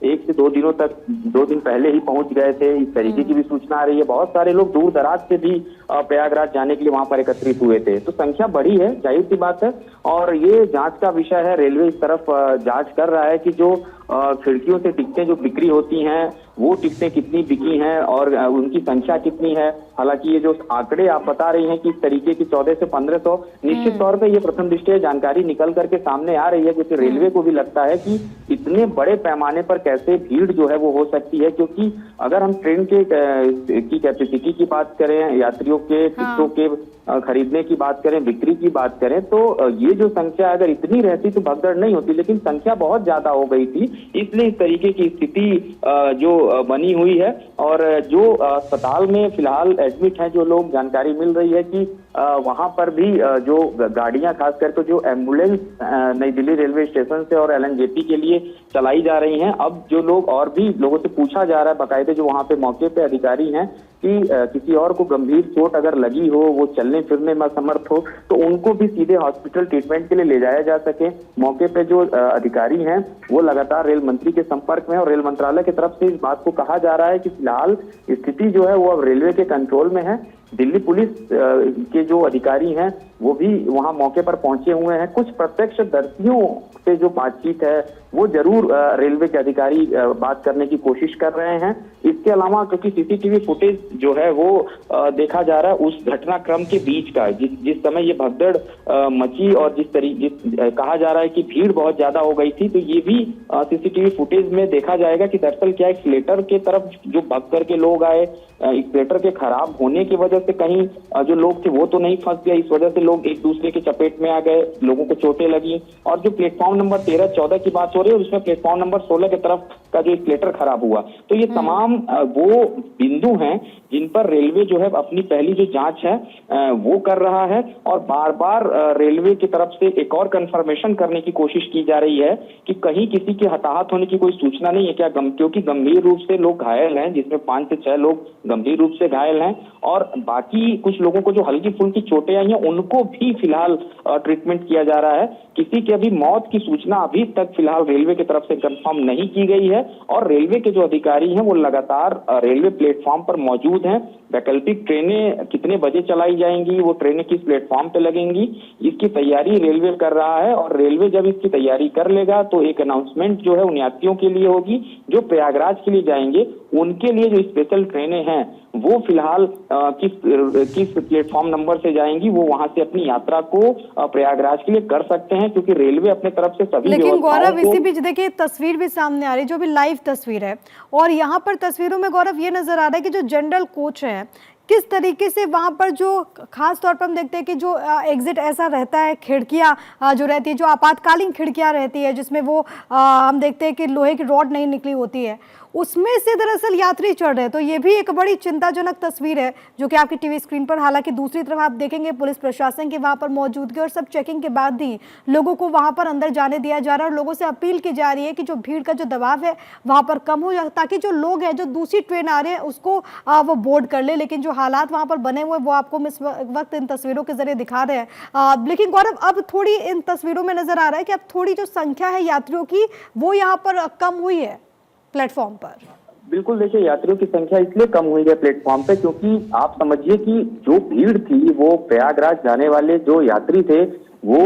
1 से 2 दिनों तक 2 दिन पहले ही पहुंच गए थे, इस तरीके की भी सूचना आ रही है। बहुत सारे लोग दूर दराज से भी प्रयागराज जाने के लिए वहां पर एकत्रित हुए थे, तो संख्या बढ़ी है, जाहिर सी बात है। और ये जांच का विषय है, रेलवे इस तरफ जांच कर रहा है कि जो खिड़कियों से टिकटें जो बिक्री होती हैं वो टिकटें कितनी बिकी हैं और उनकी संख्या कितनी है। हालांकि ये जो आंकड़े आप बता रही हैं कि इस तरीके की 14 से 1500, निश्चित तौर पे ये प्रथम दृष्टया जानकारी निकल करके सामने आ रही है, क्योंकि रेलवे को भी लगता है कि इतने बड़े पैमाने पर कैसे भीड़ जो है वो हो सकती है। क्योंकि अगर हम ट्रेन की कैपेसिटी की बात करें, यात्रियों के टिकटों के खरीदने की बात करें, बिक्री की बात करें, तो ये जो संख्या अगर इतनी रहती तो भगदड़ नहीं होती, लेकिन संख्या बहुत ज्यादा हो गई थी, इसलिए इस तरीके की स्थिति जो बनी हुई है। और जो अस्पताल में फिलहाल एडमिट हैं जो लोग, जानकारी मिल रही है कि वहां पर भी जो गाड़ियां, खास करके जो एम्बुलेंस नई दिल्ली रेलवे स्टेशन से और एलएनजेपी के लिए चलाई जा रही हैं। अब जो लोग और भी लोगों से पूछा जा रहा है, बाकायदे जो वहां पे मौके पे अधिकारी हैं, कि किसी और को गंभीर चोट अगर लगी हो, वो चलने फिरने में असमर्थ हो, तो उनको भी सीधे हॉस्पिटल ट्रीटमेंट के लिए ले जाया जा सके। मौके पे जो अधिकारी हैं वो लगातार रेल मंत्री के संपर्क में, और रेल मंत्रालय की तरफ से इस बात को कहा जा रहा है कि फिलहाल स्थिति जो है वो अब रेलवे के कंट्रोल में है। दिल्ली पुलिस के जो अधिकारी हैं वो भी वहां मौके पर पहुंचे हुए हैं। कुछ प्रत्यक्षदर्शियों से जो बातचीत है वो जरूर रेलवे के अधिकारी बात करने की कोशिश कर रहे हैं। इसके अलावा क्योंकि सीसीटीवी फुटेज जो है वो देखा जा रहा है उस घटनाक्रम के बीच का, जिस समय ये भगदड़ मची और जिस कहा जा रहा है कि भीड़ बहुत ज्यादा हो गई थी, तो ये भी सीसीटीवी फुटेज में देखा जाएगा कि दरअसल क्या एक्सीलेटर के तरफ जो भग करके लोग आए, एक्सीलेटर के खराब होने की वजह से कहीं जो लोग थे वो तो नहीं फंस गए, इस वजह से लोग एक दूसरे के चपेट में आ गए, लोगों को चोटें लगी। और जो प्लेटफॉर्म नंबर 13-14 की बात हो रही है उसमें प्लेटफॉर्म नंबर 16 की तरफ का जो एक्सीलेटर खराब हुआ, तो ये तमाम वो बिंदु हैं जिन पर रेलवे जो है अपनी पहली जो जांच है वो कर रहा है। और बार बार रेलवे की तरफ से एक और कंफर्मेशन करने की कोशिश की जा रही है कि कहीं किसी के हताहत होने की कोई सूचना नहीं है क्या, क्योंकि गंभीर रूप से लोग घायल हैं, जिसमें 5 से 6 लोग गंभीर रूप से घायल हैं, और बाकी कुछ लोगों को जो हल्की फुल्की चोटें आई हैं उनको भी फिलहाल ट्रीटमेंट किया जा रहा है। किसी के अभी मौत की सूचना अभी तक फिलहाल रेलवे की तरफ से कंफर्म नहीं की गई है, और रेलवे के जो अधिकारी हैं वो लगातार रेलवे प्लेटफॉर्म पर मौजूद हैं। वैकल्पिक ट्रेनें कितने बजे चलाई जाएंगी, वो ट्रेनें किस प्लेटफॉर्म पे लगेंगी, इसकी तैयारी रेलवे कर रहा है। और रेलवे जब इसकी तैयारी कर लेगा तो एक अनाउंसमेंट जो है उन यात्रियों के लिए होगी जो प्रयागराज के लिए जाएंगे। उनके लिए जो स्पेशल ट्रेनें हैं वो फिलहाल किस प्लेटफॉर्म नंबर से जाएंगी, वो वहां से अपनी यात्रा को प्रयागराज के लिए कर सकते हैं, क्योंकि रेलवे अपने तरफ से सभी। लेकिन गौरव इसी बीच देखिए तस्वीर भी सामने आ रही है, जो भी लाइव तस्वीर है, और यहाँ पर तस्वीरों में गौरव ये नजर आ रहा है कि जो जनरल कोच है किस तरीके से वहां पर जो खास तौर पर हम देखते हैं कि जो एग्जिट ऐसा रहता है, खिड़कियां जो रहती है, जो आपातकालीन खिड़कियां रहती है जिसमें वो हम देखते हैं कि लोहे की रॉड नहीं निकली होती है, उसमें से दरअसल यात्री चढ़ रहे हैं। तो ये भी एक बड़ी चिंताजनक तस्वीर है जो कि आपकी टीवी स्क्रीन पर, हालांकि दूसरी तरफ आप देखेंगे पुलिस प्रशासन की वहां पर मौजूदगी और सब चेकिंग के बाद ही लोगों को वहां पर अंदर जाने दिया जा रहा है, और लोगों से अपील की जा रही है कि जो भीड़ का जो दबाव है वहां पर कम हो जाए, ताकि जो लोग हैं जो दूसरी ट्रेन आ रहे हैं उसको वो बोर्ड कर ले। लेकिन जो हालात वहां पर बने हुए वो आपको इस वक्त इन तस्वीरों के जरिए दिखा रहे हैं। लेकिन गौरव अब थोड़ी इन तस्वीरों में नजर आ रहा है कि अब थोड़ी जो संख्या है यात्रियों की वो यहाँ पर कम हुई है प्लेटफॉर्म पर। बिल्कुल, देखिए यात्रियों की संख्या इसलिए कम हुई है प्लेटफॉर्म पे क्योंकि आप समझिए कि जो भीड़ थी वो प्रयागराज जाने वाले जो यात्री थे वो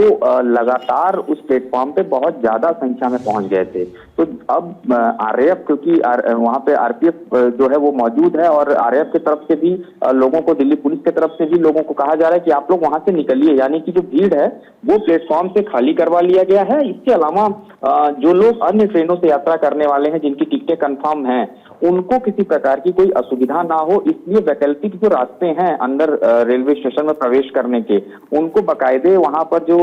लगातार उस प्लेटफॉर्म पे बहुत ज्यादा संख्या में पहुंच गए थे। तो अब आरएएफ, क्योंकि वहां पे आरपीएफ जो है वो मौजूद है, और आरएएफ की तरफ से भी लोगों को, दिल्ली पुलिस की तरफ से भी लोगों को कहा जा रहा है कि आप लोग वहां से निकलिए, यानी कि जो भीड़ है वो प्लेटफॉर्म से खाली करवा लिया गया है। इसके अलावा जो लोग अन्य ट्रेनों से यात्रा करने वाले हैं जिनकी टिकटें कंफर्म हैं उनको किसी प्रकार की कोई असुविधा ना हो, इसलिए वैकल्पिक जो रास्ते हैं अंदर रेलवे स्टेशन में प्रवेश करने के, उनको बाकायदे वहां पर जो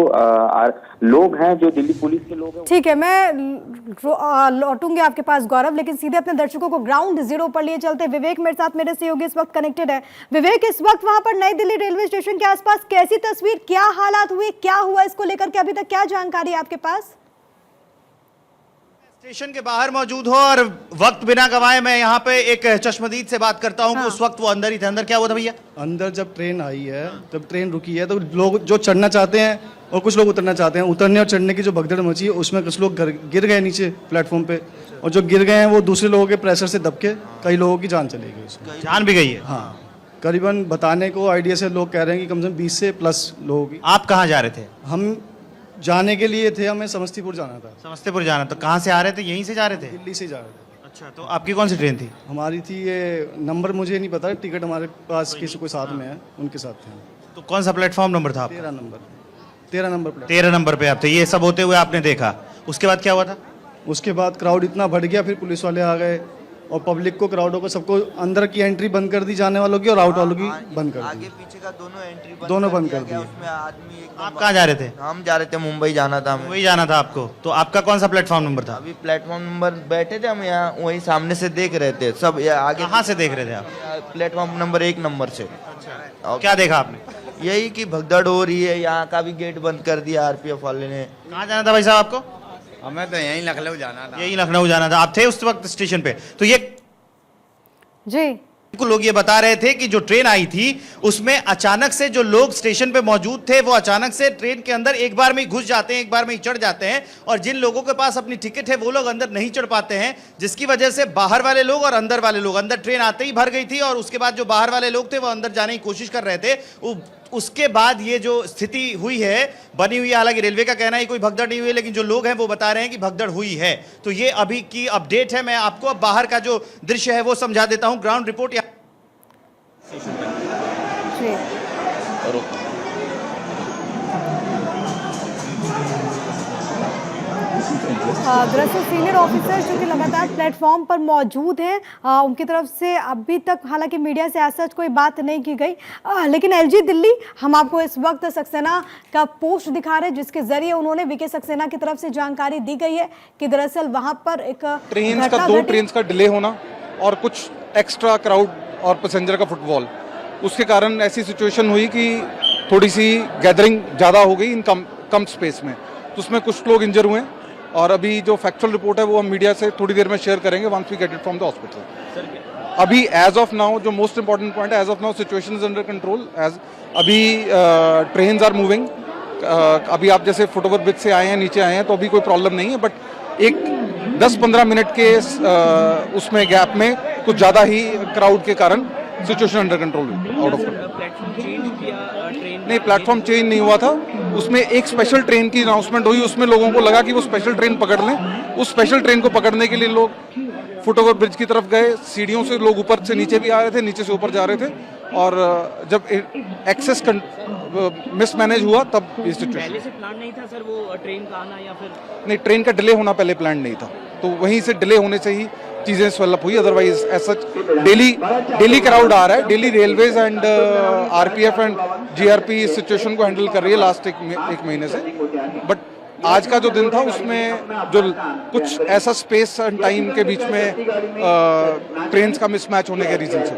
लोग हैं, जो दिल्ली पुलिस के लोग हैं। ठीक है, मैं लौटूंगी आपके पास गौरव, लेकिन सीधे अपने दर्शकों को ग्राउंड जीरो पर लिए चलते। विवेक मेरे साथ, मेरे सहयोगी इस वक्त कनेक्टेड है। विवेक, इस वक्त वहां पर नई दिल्ली रेलवे स्टेशन के आसपास कैसी तस्वीर, क्या हालात हुए, क्या हुआ, इसको लेकर के अभी तक क्या जानकारी है आपके पास? स्टेशन के बाहर मौजूद हो और वक्त बिना गवाए मैं यहाँ पे एक चश्मदीद से बात करता हूँ। हाँ। उस वक्त वो अंदर ही थे। अंदर क्या हुआ था भैया? अंदर जब ट्रेन आई है, जब ट्रेन रुकी है, तो लोग जो चढ़ना चाहते हैं और कुछ लोग उतरना चाहते हैं, उतरने और चढ़ने की जो भगदड़ मची है उसमें कुछ लोग गिर गए नीचे प्लेटफॉर्म पे, और जो गिर गए हैं वो दूसरे लोगों के प्रेशर से दबके कई लोगों की जान चली गई उसमें। जान भी गई है? हाँ, करीबन बताने को आइडिया से लोग कह रहे हैं कि कम से कम 20 से प्लस लोगों की। आप कहाँ जा रहे थे? हम जाने के लिए थे, हमें समस्तीपुर जाना था। समस्तीपुर जाना, तो कहाँ से आ रहे थे? यहीं से जा रहे थे? दिल्ली से जा रहे थे। अच्छा, तो आपकी कौन सी ट्रेन थी? हमारी थी, ये नंबर मुझे नहीं पता, टिकट हमारे पास किसी कोई साथ में है, उनके साथ थे। तो कौन सा प्लेटफॉर्म नंबर था? 13 नंबर 13 नंबर पे आप थे। ये सब होते हुए आपने देखा, उसके बाद क्या हुआ था? उसके बाद क्राउड इतना बढ़ गया, फिर पुलिस वाले आ गए और पब्लिक को, क्राउडों को, सबको अंदर की एंट्री बंद कर दी जाने वालों की, और आउट वालों की बंद कर दी। आगे पीछे का दोनों बंद कर दिए। उसमें आदमी आप कहाँ जा रहे थे? हम जा रहे थे मुंबई जाना था हमें। मुंबई जाना था आपको। तो आपका कौन सा प्लेटफॉर्म नंबर था? अभी प्लेटफॉर्म नंबर बैठे थे हम यहाँ, वही सामने से देख रहे थे सब। आगे कहाँ से देख रहे थे आप? प्लेटफॉर्म नंबर 1 नंबर से। और क्या देखा आपने? यही कि भगदड़ हो रही है, यहाँ का भी गेट बंद कर दिया आरपीएफ वाले ने। कहाँ जाना था भाई साहब आपको? हमें तो यहीं लखनऊ जाना था। यही लखनऊ जाना था। आप थे उस वक्त स्टेशन पे? तो ये जी को लोग ये बता रहे थे कि जो ट्रेन आई थी उसमें अचानक से जो लोग स्टेशन पे मौजूद थे वो अचानक से ट्रेन के अंदर एक बार में ही घुस जाते हैं, एक बार में ही चढ़ जाते हैं, और जिन लोगों के पास अपनी टिकट है वो लोग अंदर नहीं चढ़ पाते हैं, जिसकी वजह से बाहर वाले लोग और अंदर वाले लोग, अंदर ट्रेन आते ही भर गई थी और उसके बाद जो बाहर वाले लोग थे वो अंदर जाने की कोशिश कर रहे थे। उसके बाद ये जो स्थिति हुई है, बनी हुई है, हालांकि रेलवे का कहना है कोई भगदड़ नहीं हुई, लेकिन जो लोग हैं वो बता रहे हैं कि भगदड़ हुई है। तो ये अभी की अपडेट है। मैं आपको अब बाहर का जो दृश्य है वो समझा देता हूं। ग्राउंड रिपोर्ट जी। दरअसल सीनियर ऑफिसर्स जो कि लगातार प्लेटफॉर्म पर मौजूद हैं, उनकी तरफ से अभी तक हालांकि मीडिया से ऐसा कोई बात नहीं की गई, लेकिन एलजी दिल्ली हम आपको इस वक्त सक्सेना का पोस्ट दिखा रहे हैं जिसके जरिए उन्होंने वीके सक्सेना की तरफ से जानकारी दी गई है कि दरअसल वहां पर एक दो ट्रेन का डिले होना और कुछ एक्स्ट्रा क्राउड और पैसेंजर का फुटबॉल, उसके कारण ऐसी सिचुएशन हुई कि थोड़ी सी गैदरिंग ज़्यादा हो गई इन कम स्पेस में, तो उसमें कुछ लोग इंजर हुए हैं। और अभी जो फैक्चुअल रिपोर्ट है वो हम मीडिया से थोड़ी देर में शेयर करेंगे once we get it from the hospital. अभी एज ऑफ नाउ जो मोस्ट इंपॉर्टेंट पॉइंट है, as of now situation is under control. As अभी ट्रेन्स आर मूविंग। अभी आप जैसे फुटओवर ब्रिज से आए हैं, नीचे आए हैं, तो अभी कोई प्रॉब्लम नहीं है, बट एक 10-15 मिनट के उसमें गैप में कुछ ज़्यादा ही क्राउड के कारण situation under control out of नहीं, प्लेटफॉर्म चेंज नहीं हुआ था। उसमें एक स्पेशल ट्रेन की अनाउंसमेंट हुई, उसमें लोगों को लगा कि वो स्पेशल ट्रेन पकड़ लें। उस स्पेशल ट्रेन को पकड़ने के लिए लोग फुटओवर ब्रिज की तरफ गए, सीढ़ियों से लोग ऊपर से नीचे भी आ रहे थे, नीचे से ऊपर जा रहे थे, और जब एक्सेस मिसमैनेज हुआ तब ये सिचुएशन। पहले से प्लान नहीं था सर वो ट्रेन का आना, या फिर नहीं, ट्रेन का डिले होना पहले प्लान नहीं था, तो वहीं से डिले होने से ही चीज़ें स्वेलअप हुई। अदरवाइज ऐसा डेली क्राउड आ रहा है, daily railways and RPF and GRP इस सिचुएशन को हैंडल कर रही है लास्ट एक महीने से। बट आज का जो दिन था उसमें जो कुछ ऐसा स्पेस एंड टाइम के बीच में ट्रेन्स का मिसमैच होने के रीजन से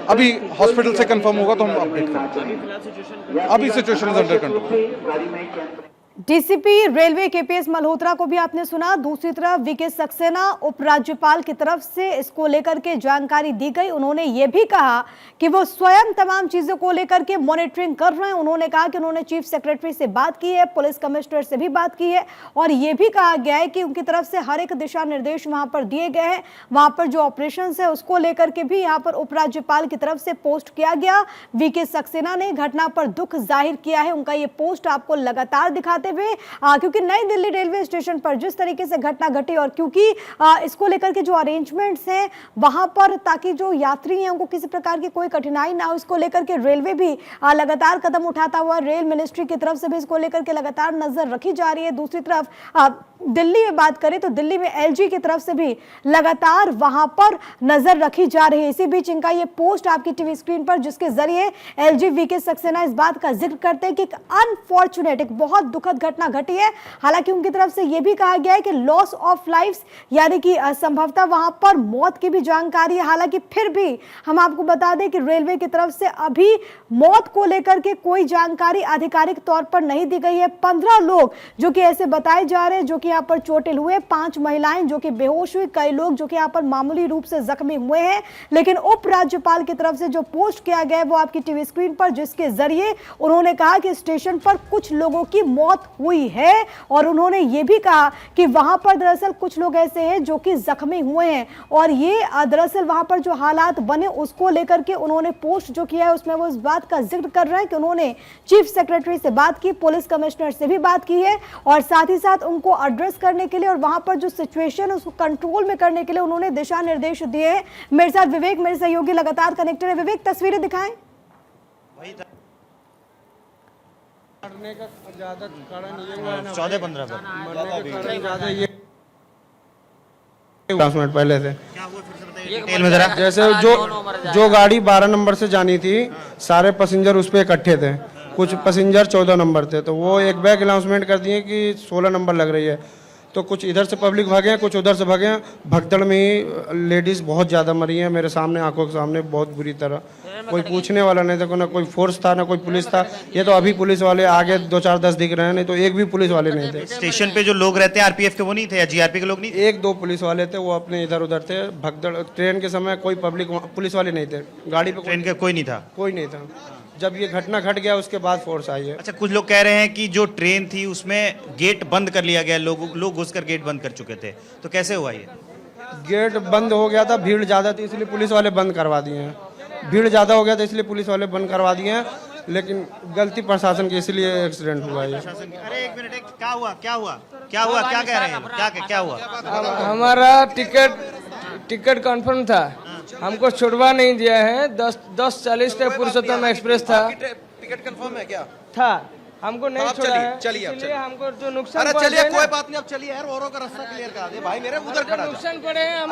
अभी हॉस्पिटल से कंफर्म होगा तो हम अपडेट करेंगे। अभी situation is under control. DCP railway KPS Malhotra को भी आपने सुना। दूसरी तरफ वीके सक्सेना उपराज्यपाल की तरफ से इसको लेकर के जानकारी दी गई। उन्होंने ये भी कहा कि वो स्वयं तमाम चीजों को लेकर के मॉनिटरिंग कर रहे हैं। उन्होंने कहा कि उन्होंने चीफ सेक्रेटरी से बात की है, पुलिस कमिश्नर से भी बात की है, और ये भी कहा गया है कि उनकी तरफ से हर एक दिशा निर्देश वहां पर दिए गए हैं। वहां पर जो ऑपरेशन है उसको लेकर के भी यहाँ पर उपराज्यपाल की तरफ से पोस्ट किया गया। वीके सक्सेना ने घटना पर दुख जाहिर किया है। उनका ये पोस्ट आपको लगातार दिखाते हुए, क्योंकि नई दिल्ली रेलवे स्टेशन पर जिस तरीके से घटना घटी और क्योंकि इसको लेकर के जो अरेंजमेंट्स हैं वहां पर, ताकि जो यात्री हैं उनको किसी प्रकार की कोई कठिनाई ना हो, इसको लेकर के रेलवे भी लगातार कदम उठाता हुआ, रेल मिनिस्ट्री की तरफ से भी इसको लेकर के लगातार नजर रखी जा रही है। दूसरी तरफ दिल्ली में बात करें तो दिल्ली में एलजी की तरफ से भी लगातार वहां पर नजर रखी जा रही है। इसी बीच इनका ये पोस्ट आपकी टीवी स्क्रीन पर, जिसके जरिए एलजी वीके सक्सेना इस बात का जिक्र करते हैं कि एक अनफॉर्चुनेट, एक बहुत दुखद घटना घटी है। हालांकि उनकी तरफ से यह भी कहा गया है कि लॉस ऑफ लाइफ्स, यानी कि संभवतः वहां पर मौत की भी जानकारी है। हालांकि फिर भी हम आपको बता दें कि रेलवे की तरफ से अभी मौत को लेकर के कोई जानकारी आधिकारिक तौर पर नहीं दी गई है। 15 लोग जो कि ऐसे बताए जा रहे हैं जो कि यहाँ पर चोटिल हुए, 5 महिलाएं जो कि बेहोश हुई, कई लोग जो कि यहाँ पर मामूली रूप से जख्मी हुए हैं। लेकिन उपराज्यपाल की तरफ से जो पोस्ट किया गया है वो आपकी टीवी स्क्रीन पर, जिसके जरिए उन्होंने कहा कि स्टेशन पर कुछ लोगों की मौत हुई है, और उन्होंने ये भी कहा कि वहां पर दरअसल कुछ लोग ऐसे हैं जो कि जख्मी हुए हैं, और ये दरअसल वहां पर जो हालात बने उसको लेकर के उन्होंने पोस्ट जो किया है उसमें वो इस बात का जिक्र कर रहे हैं कि उन्होंने चीफ सेक्रेटरी से बात की, पुलिस कमिश्नर से भी बात की है, और साथ ही साथ उनको एड्रेस करने के लिए और वहां पर जो सिचुएशन है उसको कंट्रोल में करने के लिए उन्होंने दिशा निर्देश दिए हैं। मेरे साथ विवेक, मेरे सहयोगी लगातार कनेक्टेड है। विवेक, तस्वीरें दिखाएं। मरने का ज्यादा कारण ये हुआ है ना, 14-15 मिनट पहले से डिटेल में जरा। जैसे जो गाड़ी 12 नंबर से जानी थी, सारे पैसेंजर उस पर इकट्ठे थे, कुछ पैसेंजर 14 नंबर थे, तो वो एक बैग अनाउंसमेंट कर दिए कि 16 नंबर लग रही है, तो कुछ इधर से पब्लिक भागे हैं, कुछ उधर से भागे हैं। भगदड़ में ही लेडीज़ बहुत ज़्यादा मरी हैं, मेरे सामने, आंखों के सामने, बहुत बुरी तरह। कोई पूछने वाला नहीं था, ना कोई फोर्स था, ना कोई पुलिस था। ये तो अभी पुलिस वाले आगे 2-4-10 दिख रहे हैं, नहीं तो एक भी पुलिस वाले नहीं थे। स्टेशन पे जो लोग रहते हैं आरपीएफ के वो नहीं थे या जीआरपी के लोग नहीं थे? 1-2 पुलिस वाले थे, वो अपने इधर उधर थे। भगदड़ ट्रेन के समय कोई पब्लिक पुलिस वाले नहीं थे गाड़ी पे, ट्रेन का कोई नहीं था। कोई नहीं था। जब ये घटना घट गया उसके बाद फोर्स आई है। अच्छा, कुछ लोग कह रहे हैं कि जो ट्रेन थी उसमें गेट बंद कर लिया गया, लोग घुसकर गेट बंद कर चुके थे, तो कैसे हुआ ये? गेट बंद हो गया था, भीड़ ज़्यादा थी इसलिए पुलिस वाले बंद करवा दिए हैं। भीड़ ज़्यादा हो गया था इसलिए पुलिस वाले बंद करवा दिए हैं, लेकिन गलती प्रशासन की, इसलिए एक्सीडेंट हुआ है। अरे एक मिनट, क्या हुआ क्या कह रहे हैं, क्या हुआ? हमारा टिकट कंफर्म था, हमको छुड़वा नहीं दिया है। 10:40 का पुरुषोत्तम एक्सप्रेस था। टिकट कंफर्म है क्या? था, हमको नहीं छोड़ा है। चलिए इसलिए हमको जो नुकसान अरे पहुंचा चलिए, है ना, कोई बात नहीं, अब चलिए यार, औरों का रास्ता क्लियर करा दे भाई, मेरे उधर खड़ा था। नुकसान पड़े हैं हम।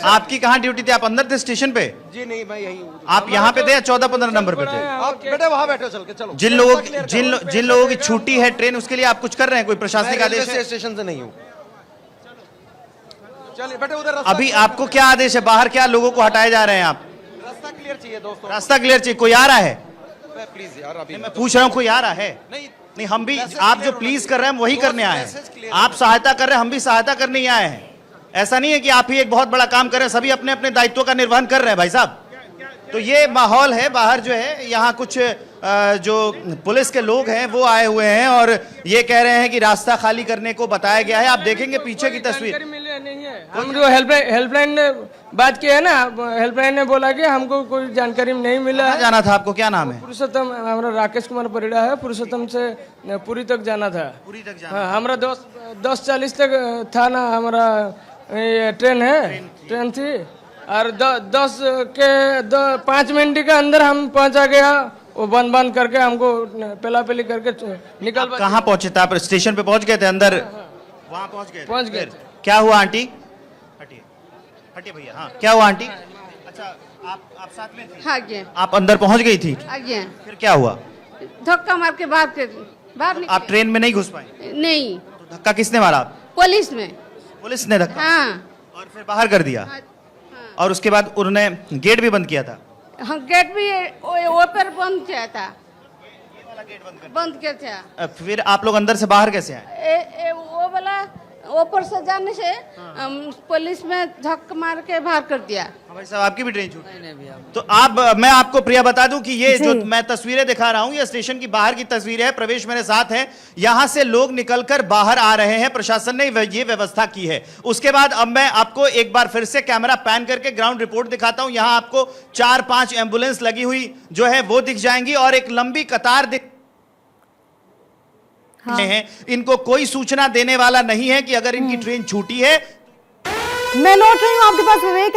आपकी कहाँ ड्यूटी थी? आप अंदर थे स्टेशन पे? जी नहीं, मैं यही आप यहाँ पे थे या 14-15 नंबर पे थे? आप बेटे वहाँ बैठो, चल के चलो। जिन लोगों की छुट्टी है ट्रेन, उसके लिए आप कुछ कर रहे हैं? कोई प्रशासनिक आदेश है? स्टेशन से नहीं हूँ। चलिए बेटे उधर अभी आपको क्या आदेश है? बाहर क्या लोगों को हटाए जा रहे हैं आप? रास्ता क्लियर चाहिए दोस्तों, रास्ता क्लियर चाहिए। कोई आ रहा है? प्लीज यार, अभी मैं पूछ रहा हूँ, कोई आ रहा है? नहीं, हम भी, आप जो प्लीज कर रहे हैं वही करने आए हैं। आप सहायता कर रहे हैं, हम भी सहायता करने ही आए हैं। ऐसा नहीं है कि आप ही एक बहुत बड़ा काम कर रहे हैं, सभी अपने अपने दायित्वों का निर्वहन कर रहे हैं भाई साहब। तो ये माहौल है बाहर जो है, यहाँ कुछ जो पुलिस के लोग हैं वो आए हुए हैं और ये कह रहे हैं कि रास्ता खाली करने को बताया गया है। आप देखेंगे पीछे की तस्वीर। नहीं है, हम जो हेल्पलाइन ने बात की है ना, हेल्पलाइन ने बोला कि हमको कोई जानकारी नहीं मिला है। जाना था आपको? क्या नाम है? पुरुषोत्तम, हमारा राकेश कुमार परिड़ा है। पुरुषोत्तम से पुरी तक जाना था। पूरी तक जाना। हाँ, हमारा 10:40 तक था ना, हमारा ये ट्रेन थी और 5 मिनट के अंदर हम पहुंचा गया। वो बंद करके हमको पेला-पेली करके निकल। कहाँ पहुंचे थे आप? स्टेशन पे पहुंच गए थे अंदर? वहाँ पहुंच गए। क्या हुआ आंटी? हटिए भैया। हाँ, क्या हुआ आंटी? अच्छा, आप साथ में थी? हाँ, आप अंदर पहुंच गई थी? आगे फिर क्या हुआ? धक्का मार के बाहर निकले। आप ट्रेन में नहीं घुस पाए? नहीं। तो धक्का किसने मारा? पुलिस में। पुलिस ने धक्का? हाँ। और फिर बाहर कर दिया? हाँ। और उसके बाद उन्होंने गेट भी बंद किया था? हाँ, गेट भी ऊपर बंद किया था। बंद किया था। फिर आप लोग अंदर से बाहर कैसे आए? वो वाला ऊपर से जाने से पुलिस में धक्का मार के बाहर कर दिया। भाई साहब, आपकी भी ट्रेन छूटी? तो मैं आपको प्रिया बता दूं कि ये जो मैं तस्वीरें दिखा रहा हूं, ये स्टेशन की बाहर की तस्वीर है। प्रवेश मेरे साथ है। यहां से लोग निकलकर बाहर आ रहे हैं, प्रशासन ने ये व्यवस्था की है। उसके बाद अब मैं आपको एक बार फिर से कैमरा पैन करके ग्राउंड रिपोर्ट दिखाता हूं। यहां आपको 4-5 एम्बुलेंस लगी हुई जो है वो दिख जाएंगी और एक लंबी कतार हैं। इनको कोई सूचना देने वाला नहीं है कि अगर इनकी ट्रेन छूटी है। मैं लौट रही हूँ आपके पास विवेक।